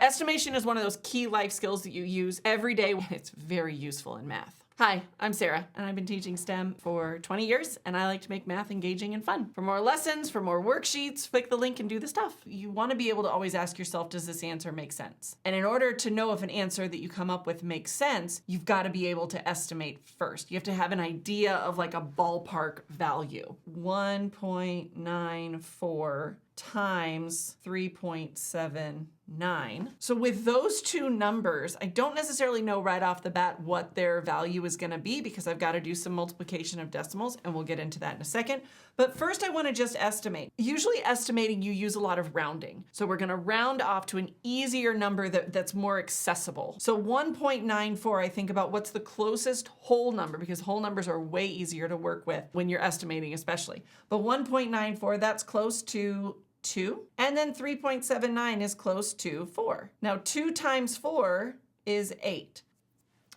Estimation is one of those key life skills that you use every day. It's very useful in math. Hi, I'm Sarah, and I've been teaching STEM for 20 years, and I like to make math engaging and fun. For more lessons, for more worksheets, click the link and do the stuff. You want to be able to always ask yourself, does this answer make sense? And in order to know if an answer that you come up with makes sense, you've got to be able to estimate first. You have to have an idea of like a ballpark value. 1.94 times 3.79. So with those two numbers, I don't necessarily know right off the bat what their value is going to be because I've got to do some multiplication of decimals, and we'll get into that in a second. But first I want to just estimate. Usually estimating, you use a lot of rounding. So we're going to round off to an easier number that's more accessible. So 1.94, I think about what's the closest whole number, because whole numbers are way easier to work with when you're estimating especially. But 1.94, that's close to 2. And then 3.79 is close to 4. Now 2 times 4 is 8.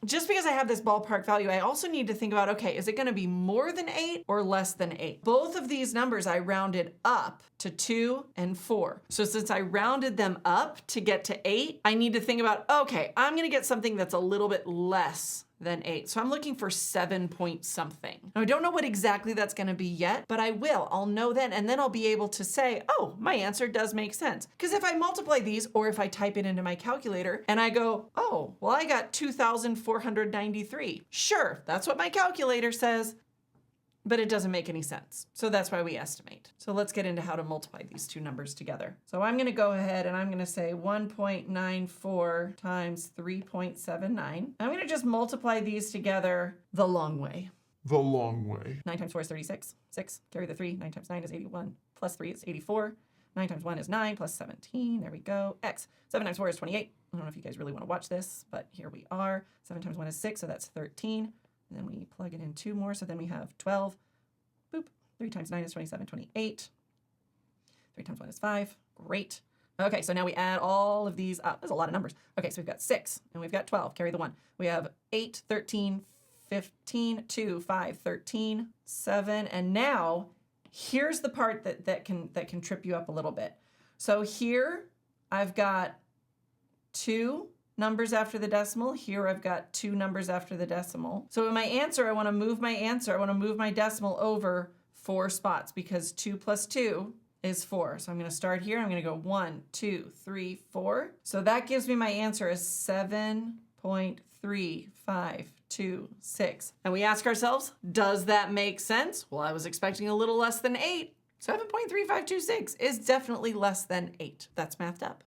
Just because I have this ballpark value, I also need to think about, okay, is it going to be more than 8 or less than 8? Both of these numbers I rounded up to 2 and 4. So since I rounded them up to get to 8, I need to think about, okay, I'm going to get something that's a little bit less than 8. So I'm looking for 7 point something. Now I don't know what exactly that's going to be yet, but I will. I'll know then, and then I'll be able to say, oh, my answer does make sense. Because if I multiply these, or if I type it into my calculator and I go, oh, well, I got 2,493. Sure, that's what my calculator says, but it doesn't make any sense. So that's why we estimate. So let's get into how to multiply these two numbers together. So I'm going to go ahead and I'm going to say 1.94 times 3.79. I'm going to just multiply these together the long way. The long way. 9 times 4 is 36. 6, carry the 3. 9 times 9 is 81. Plus 3 is 84. 9 times 1 is 9, plus 17. There we go. X. 7 times 4 is 28. I don't know if you guys really want to watch this, but here we are. 7 times 1 is 6, so that's 13. And then we plug it in 2 more, so then we have 12. Boop. 3 times 9 is 27, 28. 3 times 1 is 5. Great. Okay, so now we add all of these up. There's a lot of numbers. Okay, so we've got 6, and we've got 12. Carry the 1. We have 8, 13, 15, 2, 5, 13, 7. And now, here's the part that can trip you up a little bit. So here, I've got 2 numbers after the decimal. Here I've got 2 numbers after the decimal. So in my answer, I want to move my answer. I want to move my decimal over 4 spots because 2 plus 2 is 4. So I'm going to start here. I'm going to go 1, 2, 3, 4. So that gives me my answer as 7.3526. And we ask ourselves, does that make sense? Well, I was expecting a little less than 8. 7.3526 is definitely less than 8. That's mathed up.